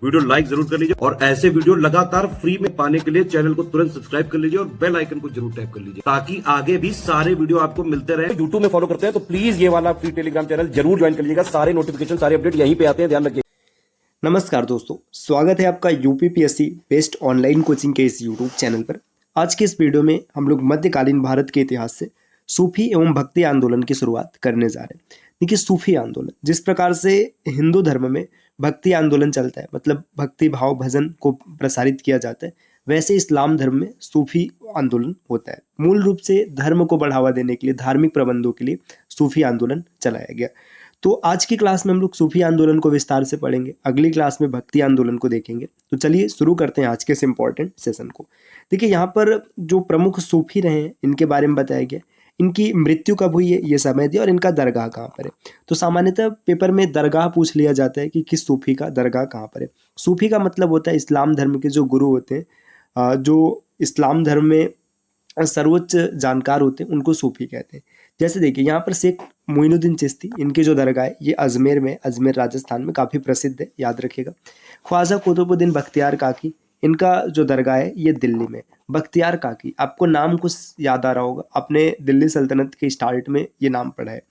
Video like जरूर कर लीजिए और ऐसे वीडियो लगातार फ्री में पाने के लिए चैनल को तुरंत सब्सक्राइब कर लीजिए और बेल आइकन को जरूर टैप कर लीजिए ताकि आगे भी सारे वीडियो आपको मिलते रहे। यूट्यूब में फॉलो करते हैं तो प्लीज ये वाला फ्री टेलीग्राम चैनल जरूर ज्वाइन कर लीजिएगा। सारे नोटिफिकेशन सारे अपडेट यहीं पे आते हैं, ध्यान रखिए। नमस्कार दोस्तों, स्वागत है आपका यूपीपीएससी बेस्ट ऑनलाइन कोचिंग के इस यूट्यूब चैनल पर। आज के इस वीडियो में हम लोग मध्यकालीन भारत के इतिहास से सूफी एवं भक्ति आंदोलन की शुरुआत करने जा रहे हैं। देखिए, सूफी आंदोलन जिस प्रकार से हिंदू धर्म में भक्ति आंदोलन चलता है, मतलब भक्ति भाव भजन को प्रसारित किया जाता है, वैसे इस्लाम धर्म में सूफी आंदोलन होता है। मूल रूप से धर्म को बढ़ावा देने के लिए, धार्मिक प्रबंधों के लिए सूफी आंदोलन चलाया गया। तो आज की क्लास में हम लोग सूफी आंदोलन को विस्तार से पढ़ेंगे, अगली क्लास में भक्ति आंदोलन को देखेंगे। तो चलिए शुरू करते हैं आज के इस इम्पोर्टेंट सेशन को। देखिए, यहाँ पर जो प्रमुख सूफी रहे हैं इनके बारे में बताया गया, इनकी मृत्यु कब हुई है, ये समय दिया, और इनका दरगाह कहाँ पर है। तो सामान्यतः पेपर में दरगाह पूछ लिया जाता है कि किस सूफी का दरगाह कहाँ पर है। सूफी का मतलब होता है इस्लाम धर्म के जो गुरु होते हैं, जो इस्लाम धर्म में सर्वोच्च जानकार होते हैं, उनको सूफी कहते हैं। जैसे देखिए, यहाँ पर शेख मोइनुद्दीन चिश्ती, इनके जो दरगाह है ये अजमेर में, अजमेर राजस्थान में काफ़ी प्रसिद्ध है, याद रखिएगा। ख्वाजा कुतुबुद्दीन बख्तियार काकी, इनका जो दरगाह है ये दिल्ली में। बख्तियार काकी, आपको नाम कुछ याद आ रहा होगा, आपने दिल्ली सल्तनत के स्टार्ट में ये नाम पढ़ा है।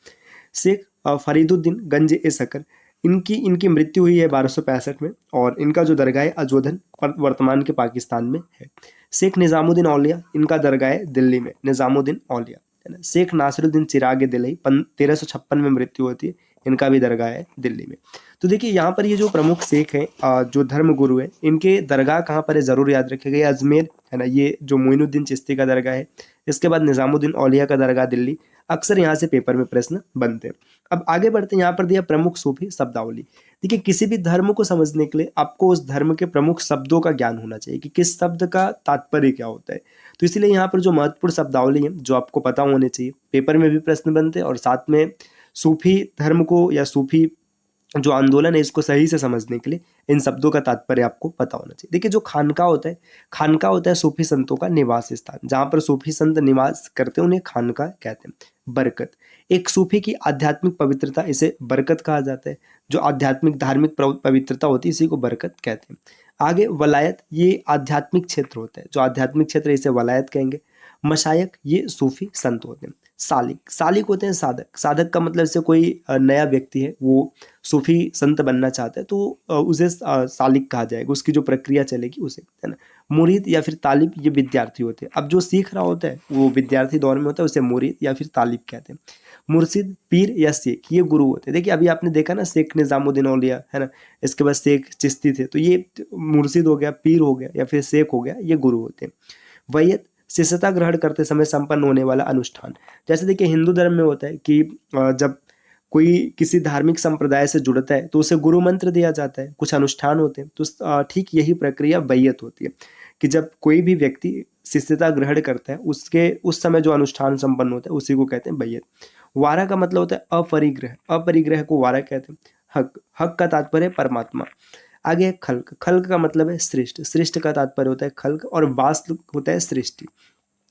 शेख फरीदुद्दीन गंज ए सकर, इनकी मृत्यु हुई है 1265 में, और इनका जो दरगाह है अजोधन वर्तमान के पाकिस्तान में है। शेख निज़ामुद्दीन औलिया, इनका दरगाह है दिल्ली में, निज़ामुद्दीन औलिया, है ना। शेख नासिरुद्दीन चिराग दिल्ली 1356 में मृत्यु होती है, इनका भी दरगाह है दिल्ली में। तो देखिए, यहाँ पर ये जो प्रमुख शेख हैं, जो धर्म गुरु हैं, इनके दरगाह कहाँ पर है ज़रूर याद रखिएगा। ये अजमेर है ना, ये जो मोइनुद्दीन चिश्ती का दरगाह है। इसके बाद निज़ामुद्दीन औलिया का दरगाह दिल्ली। अक्सर यहाँ से पेपर में प्रश्न बनते हैं। अब आगे बढ़ते हैं, यहाँ पर दिया प्रमुख सूफी शब्दावली। देखिए, किसी भी धर्म को समझने के लिए आपको उस धर्म के प्रमुख शब्दों का ज्ञान होना चाहिए कि किस शब्द का तात्पर्य क्या होता है। तो इसीलिए यहाँ पर जो महत्वपूर्ण शब्दावली है जो आपको पता होने चाहिए, पेपर में भी प्रश्न बनते हैं, और साथ में सूफी धर्म को या सूफी जो आंदोलन है इसको सही से समझने के लिए इन शब्दों का तात्पर्य आपको पता होना चाहिए। देखिए, जो खानका होता है सूफी संतों का निवास स्थान, जहाँ पर सूफी संत निवास करते हैं उन्हें खानका कहते हैं। बरकत, एक सूफी की आध्यात्मिक पवित्रता, इसे बरकत कहा जाता है। जो आध्यात्मिक धार्मिक पवित्रता होती है इसी को बरकत कहते हैं। आगे वलायत, ये आध्यात्मिक क्षेत्र होता है, जो आध्यात्मिक क्षेत्र इसे वलायत कहेंगे। मशायक, ये सूफी संत होते हैं। सालिक होते हैं साधक। साधक का मतलब से कोई नया व्यक्ति है, वो सूफी संत बनना चाहता है तो उसे सालिक कहा जाएगा, उसकी जो प्रक्रिया चलेगी उसे, है ना। मुरीद या फिर तालिब, ये विद्यार्थी होते हैं। अब जो सीख रहा होता है वो विद्यार्थी दौर में होता है, उसे मुरीद या फिर तालिब कहते हैं। मुर्शिद, पीर या शेख, ये गुरु होते हैं। देखिए, अभी आपने देखा ना, शेख निजामुद्दीन औलिया, है ना, इसके बाद शेख चिश्ती थे, तो ये मुर्शिद हो गया, पीर हो गया या फिर शेख हो गया, ये गुरु होते हैं। वैयत, शिष्यता ग्रहण करते समय संपन्न होने वाला अनुष्ठान। जैसे देखिए, हिंदू धर्म में होता है कि जब कोई किसी धार्मिक संप्रदाय से जुड़ता है तो उसे गुरु मंत्र दिया जाता है, कुछ अनुष्ठान होते हैं। तो ठीक यही प्रक्रिया वैयत होती है कि जब कोई भी व्यक्ति शिष्यता ग्रहण करता है, उसके उस समय जो अनुष्ठान संपन्न होता है उसी को कहते हैं वैयत। वारा का मतलब होता है अपरिग्रह, अपरिग्रह को वारा कहते हैं। हक का तात्पर्य है परमात्मा। आगे खल्क, खल्क का मतलब है सृष्ट, सृष्ट का तात्पर्य होता है खल्क, और वास्तु होता है सृष्टि।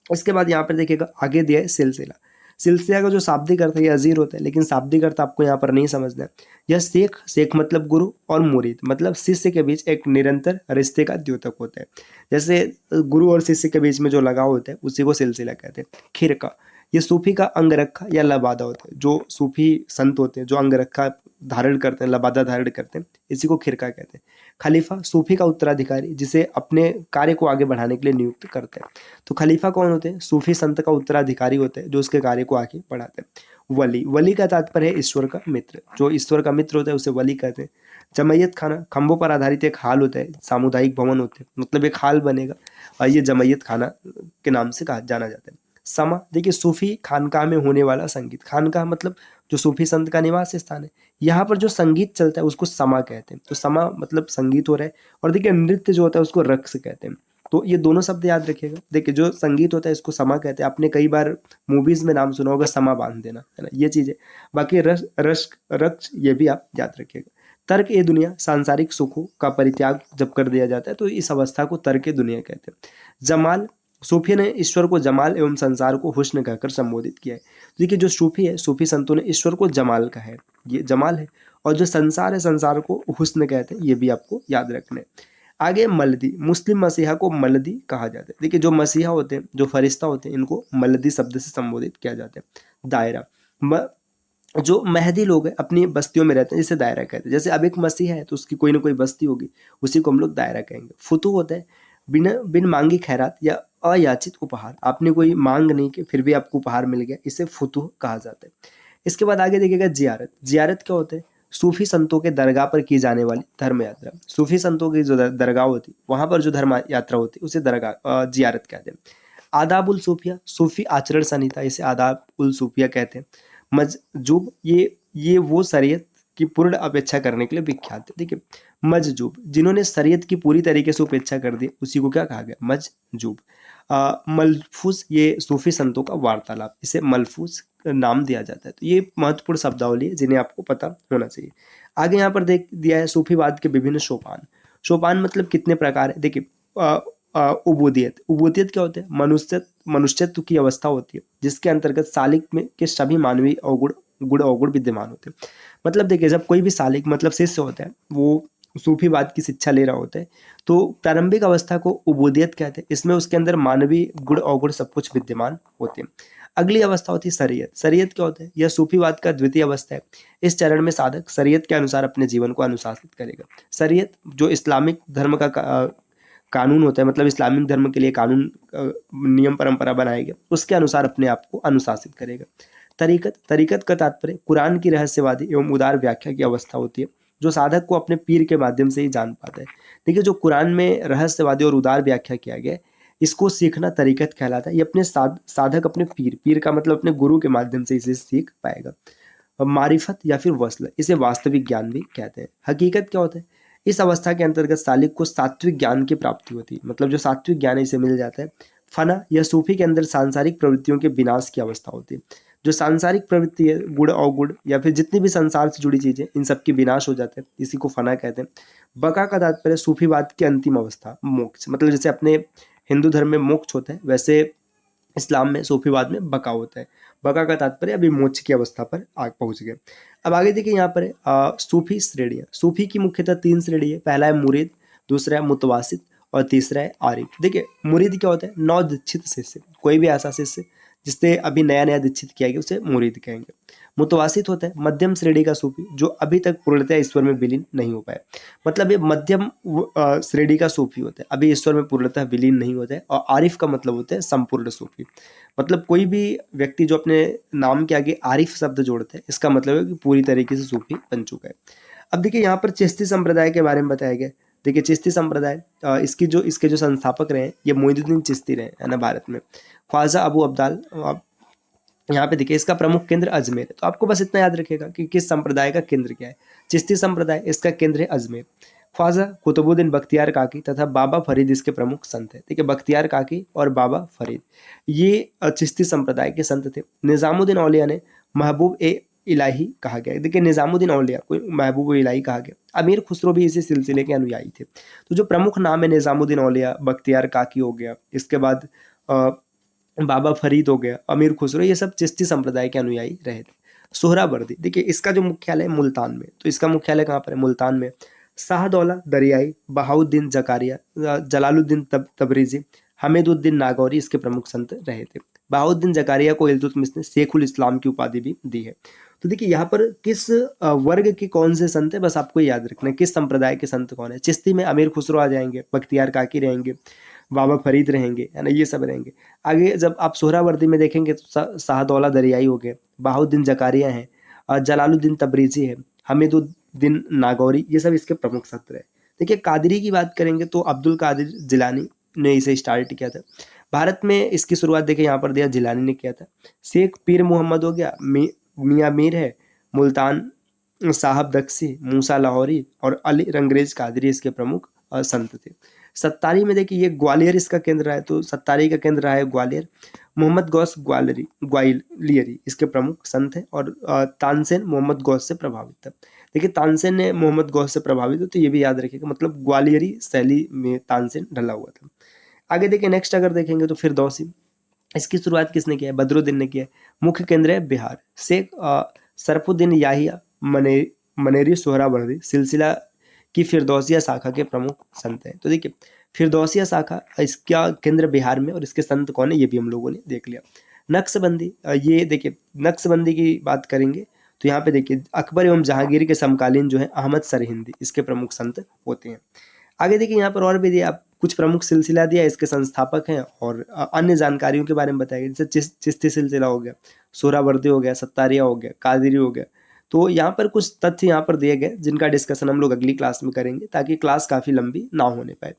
उसके बाद यहाँ पर देखिएगा आगे दिया है सिलसिला। सिलसिला का जो शाब्दिक अर्थ है ये अजीर होता है, लेकिन शाब्दिक अर्थ आपको यहाँ पर नहीं समझना है। यह शेख मतलब गुरु, और मुरीद मतलब शिष्य के बीच एक निरंतर रिश्ते का द्योतक होता है। जैसे गुरु और शिष्य के बीच में जो लगाव होता है उसी को सिलसिला कहते हैं। खिरका, ये सूफी का अंगरखा या लबादा होता है। जो सूफी संत होते हैं जो अंगरखा धारण करते हैं, लबादा धारण करते हैं, इसी को खिरका कहते हैं। खलीफा, सूफी का उत्तराधिकारी जिसे अपने कार्य को आगे बढ़ाने के लिए नियुक्त करते हैं। तो खलीफा कौन होते हैं? सूफी संत का उत्तराधिकारी होते हैं जो उसके कार्य को आगे बढ़ाते हैं। वली, वली का तात्पर्य है ईश्वर का मित्र, जो ईश्वर का मित्र होता है उसे वली कहते हैं। जमैयत खाना, खंभों पर आधारित एक हाल होता है, सामुदायिक भवन होते हैं, मतलब एक हाल बनेगा और ये जमैयत खाना के नाम से जाना जाता है। समा, देखिए सूफी खानकाह में होने वाला संगीत। खानकाह मतलब जो सूफी संत का निवास स्थान है, यहाँ पर जो संगीत चलता है उसको समा कहते हैं। तो समा मतलब संगीत हो रहा है, और देखिए नृत्य जो होता है उसको रक्स कहते हैं। तो ये दोनों शब्द याद रखिएगा। देखिए, जो संगीत होता है इसको समा कहते हैं। आपने कई बार मूवीज में नाम सुना होगा समा बांध देना, है ना, ये चीज़ है। बाकी रक्स ये भी आप याद रखिएगा। तर्क ए दुनिया, सांसारिक सुखों का परित्याग जब कर दिया जाता है तो इस अवस्था को तर्क ए दुनिया कहते हैं। जमाल, सूफी ने ईश्वर को जमाल एवं संसार को हुस्न कहकर संबोधित किया है। देखिए, जो सूफी है, सूफी संतों ने ईश्वर को जमाल कहा है, ये जमाल है, और जो संसार है, संसार को हुस्न कहते हैं, ये भी आपको याद रखना है। आगे मलदी, मुस्लिम मसीहा को मलदी कहा जाता है। देखिए जो मसीहा होते हैं, जो फरिश्ता होते हैं, इनको मलदी शब्द से संबोधित किया जाता है। दायरा, जो मेहदी लोग हैं अपनी बस्तियों में रहते हैं, जिसे दायरा कहते हैं। जैसे अब एक मसीहा है तो उसकी कोई ना कोई बस्ती होगी, उसी को हम लोग दायरा कहेंगे। फुतू होता है बिन मांगी खैरात या अयाचित उपहार, आपने कोई मांग नहीं की फिर भी आपको उपहार मिल गया, इसे फुतूह कहा जाता है। इसके बाद आगे देखिएगा जियारत। जियारत क्या होता है? सूफी संतों के दरगाह पर की जाने वाली धर्म यात्रा। सूफी संतों की जो दरगाह होती, वहां पर जो धर्म यात्रा होती, उसे दरगाह जियारत कहते हैं। आदाब उल सूफिया, सूफी आचरण संहिता, इसे आदाब उल सूफिया कहते हैं। मजजूब, ये वो शरीयत की पूर्ण अपेक्षा करने के लिए विख्यात है। ठीक है, मजजूब, जिन्होंने शरीयत की पूरी तरीके से उपेक्षा कर दी, उसी को क्या कहा गया? मजजूब। मलफूज, ये सूफी संतों का वार्तालाप, इसे मलफूज नाम दिया जाता है। तो ये महत्वपूर्ण शब्दावली है जिन्हें आपको पता होना चाहिए। आगे यहाँ पर देख दिया है सूफीवाद के विभिन्न सोपान। सोपान मतलब कितने प्रकार है? देखिए उबूदियत, उबूदियत क्या होता है? मनुष्यत्व की अवस्था होती है जिसके अंतर्गत सालिक में के सभी मानवीय गुण अवगुण विद्यमान होते हैं। मतलब देखिए जब कोई भी सालिक मतलब शिष्य होता है, वो सूफीवाद की शिक्षा ले रहा होता है, तो प्रारंभिक अवस्था को उबूदियत कहते हैं। इसमें उसके अंदर मानवीय गुण अवगुण सब कुछ विद्यमान होते हैं। अगली अवस्था होती है शरीयत। शरीयत क्या होता है? यह सूफीवाद का द्वितीय अवस्था है। इस चरण में साधक शरीयत के अनुसार अपने जीवन को अनुशासित करेगा। शरीयत जो इस्लामिक धर्म का कानून होता है, मतलब इस्लामिक धर्म के लिए कानून नियम परंपरा बनाएगा, उसके अनुसार अपने आप को अनुशासित करेगा। तरीकत, तरीकत का तात्पर्य कुरान की रहस्यवादी एवं उदार व्याख्या की अवस्था होती है, जो साधक को अपने पीर के माध्यम से ही जान पाता है। देखिए जो कुरान में रहस्यवादी और उदार व्याख्या किया गया है, इसको सीखना तरीकत कहलाता है। ये अपने साधक अपने पीर का मतलब अपने गुरु के माध्यम से इसे सीख पाएगा। मारिफत या फिर वसल, इसे वास्तविक ज्ञान भी कहते हैं। हकीकत क्या होता है? इस अवस्था के अंतर्गत सालिक को सात्विक ज्ञान की प्राप्ति होती है, मतलब जो सात्विक ज्ञान इसे मिल जाता है। फना या सूफी के अंदर सांसारिक प्रवृत्तियों के विनाश की अवस्था होती है। जो सांसारिक प्रवृत्ति है, गुण अवगुण या फिर जितनी भी संसार से जुड़ी चीजें, इन सब की विनाश हो जाते हैं, इसी को फना कहते हैं। बका का तात्पर्य सूफीवाद की अंतिम अवस्था, मोक्ष, मतलब जैसे अपने हिंदू धर्म में मोक्ष होता है, वैसे इस्लाम में सूफीवाद में बका होता है। बका का तात्पर्य अभी मोक्ष की अवस्था पर आग पहुंच गए। अब आगे देखिए यहाँ पर सूफी श्रेणियाँ। सूफी की मुख्यतः 3 श्रेणी है। पहला है मुरीद, दूसरा है मुतवासित और तीसरा है आरिफ। देखिए मुरीद क्या होता है? नव दीक्षित शिष्य, कोई भी ऐसा शिष्य जिससे अभी नया नया दीक्षित किया गया, उसे मुरीद कहेंगे। मुतवासित होता है मध्यम श्रेणी का सूफी, जो अभी तक पूर्णतः ईश्वर में विलीन नहीं हो पाए, मतलब ये मध्यम श्रेणी का सूफी होता है, अभी ईश्वर में पूर्णतः विलीन नहीं होता है। और आरिफ का मतलब होता है संपूर्ण सूफी, मतलब कोई भी व्यक्ति जो अपने नाम के आगे आरिफ शब्द जोड़ते हैं, इसका मतलब है कि पूरी तरीके से सूफी बन चुका है। अब देखिए यहाँ पर चिश्ती संप्रदाय के बारे में बताया गया। देखिए चिश्ती संप्रदाय, इसके जो संस्थापक रहे, ये मोइनुद्दीन चिश्ती रहे, है ना, भारत में। ख्वाजा अबू अब्दाल, यहाँ पे देखिए इसका प्रमुख केंद्र अजमेर है। तो आपको बस इतना याद रखेगा कि किस संप्रदाय का केंद्र क्या है। चिश्ती संप्रदाय, इसका केंद्र है अजमेर। ख्वाजा कुतुबुद्दीन बख्तियार काकी तथा बाबा फरीद इसके प्रमुख संत है। ठीक है, बख्तियार काकी और बाबा फरीद ये चिश्ती संप्रदाय के संत थे। निजामुद्दीन औलिया ने महबूब ए इलाही कहा गया। देखिए निजामुद्दीन औलिया को महबूब ए इलाही कहा गया। अमीर खुसरो भी इसी सिलसिले के अनुयायी थे। तो जो प्रमुख नाम है, निजामुद्दीन औलिया, बख्तियार काकी हो गया, इसके बाद बाबा फरीद हो गया, अमीर खुसरो, ये सब चिश्ती संप्रदाय के अनुयायी रहे थे। सोहरावर्दी, देखिए इसका जो मुख्यालय है मुल्तान में। तो इसका मुख्यालय कहाँ पर है? मुल्तान में। शाहदौला दरियाई, बहाउद्दीन जकारिया, जलालुद्दीन तबरेजी, हमीदुद्दीन नागौरी इसके प्रमुख संत रहे थे। बहाउद्दीन जकारिया को इल्तुतमिश ने शेखुल इस्लाम की उपाधि भी दी है। तो देखिए यहाँ पर किस वर्ग के कौन से संत है, बस आपको याद रखना है किस संप्रदाय के संत कौन है। चिश्ती में अमीर खुसरो आ जाएंगे, बख्तियार काकी रहेंगे, बाबा फरीद रहेंगे, है ना, ये सब रहेंगे। आगे जब आप सोहरावर्दी में देखेंगे तो शाहदौला दरियाई हो गए, बहाउद्दीन जकारिया हैं, जलालुद्दीन तबरेजी है, हमीदुद्दीन नागौरी, ये सब इसके प्रमुख संत रहे। देखिए कादरी की बात करेंगे तो अब्दुल कादिर जिलानी ने इसे स्टार्ट किया था। भारत में इसकी शुरुआत देखिए यहाँ पर दिया जिलानी ने किया था। शेख पीर मोहम्मद हो गया, मियाँ मीर है, मुल्तान साहब दक्सी, मूसा लाहौरी और अली रंगरेज कादरी इसके प्रमुख संत थे। सत्तारी में देखिए ये ग्वालियर इसका केंद्र है, तो सत्तारी का केंद्र रहा है ग्वालियर। मोहम्मद गौस ग्वालियरी इसके प्रमुख संत हैं। और तानसेन मोहम्मद गौस से प्रभावित था। देखिए तानसेन ने मोहम्मद गौस से प्रभावित हो, तो ये भी याद रखिएगा, मतलब ग्वालियरी शैली में तानसेन ढला हुआ था। आगे देखिए नेक्स्ट अगर देखेंगे तो फिरदौसी, इसकी शुरुआत किसने किया है? बदरुद्दीन ने किया है। मुख्य केंद्र है बिहार। शेख सरफुद्दीन याहिया मनेरी सोहरावर्दी सिलसिला की फिरदौसिया शाखा के प्रमुख संत हैं। तो देखिए फिरदौसिया शाखा इसका केंद्र बिहार में और इसके संत कौन है ये भी हम लोगों ने देख लिया। नक्शबंदी, ये देखिए नक्शबंदी की बात करेंगे तो यहाँ पे देखिए अकबर एवं जहांगीर के समकालीन जो है अहमद सरहिंदी इसके प्रमुख संत होते हैं। आगे देखिए यहाँ पर और भी दिया कुछ प्रमुख सिलसिला दिया, इसके संस्थापक हैं और अन्य जानकारियों के बारे में बताया गया, जैसे चिश्ती सिलसिला हो गया, सोहरावर्दी हो गया, सत्तारिया हो गया, कादरी हो गया। तो यहाँ पर कुछ तथ्य यहाँ पर दिए गए जिनका डिस्कशन हम लोग अगली क्लास में करेंगे ताकि क्लास काफ़ी लंबी ना होने पाए।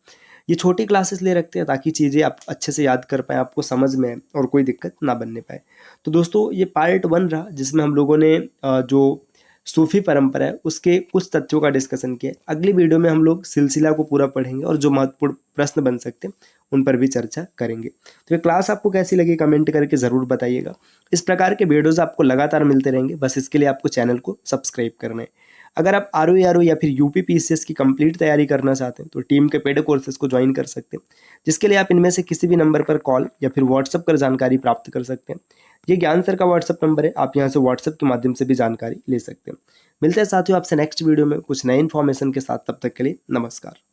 ये छोटी क्लासेस ले रखते हैं ताकि चीज़ें आप अच्छे से याद कर पाए, आपको समझ में आए और कोई दिक्कत ना बनने पाए। तो दोस्तों ये पार्ट 1 रहा जिसमें हम लोगों ने जो सूफी परंपरा है उसके कुछ तथ्यों का डिस्कशन किया। अगली वीडियो में हम लोग सिलसिला को पूरा पढ़ेंगे और जो महत्वपूर्ण प्रश्न बन सकते हैं उन पर भी चर्चा करेंगे। तो ये क्लास आपको कैसी लगी कमेंट करके ज़रूर बताइएगा। इस प्रकार के वीडियोज़ आपको लगातार मिलते रहेंगे, बस इसके लिए आपको चैनल को सब्सक्राइब करना है। अगर आप ROE या फिर UPPSC की कंप्लीट तैयारी करना चाहते हैं तो टीम के पेड कोर्सेज को ज्वाइन कर सकते हैं, जिसके लिए आप इनमें से किसी भी नंबर पर कॉल या फिर व्हाट्सएप कर जानकारी प्राप्त कर सकते हैं। ये ज्ञान सर का व्हाट्सएप नंबर है, आप यहाँ से व्हाट्सएप के माध्यम से भी जानकारी ले सकते हैं। मिलते हैं साथियों आपसे नेक्स्ट वीडियो में कुछ नए इन्फॉर्मेशन के साथ, तब तक के लिए नमस्कार।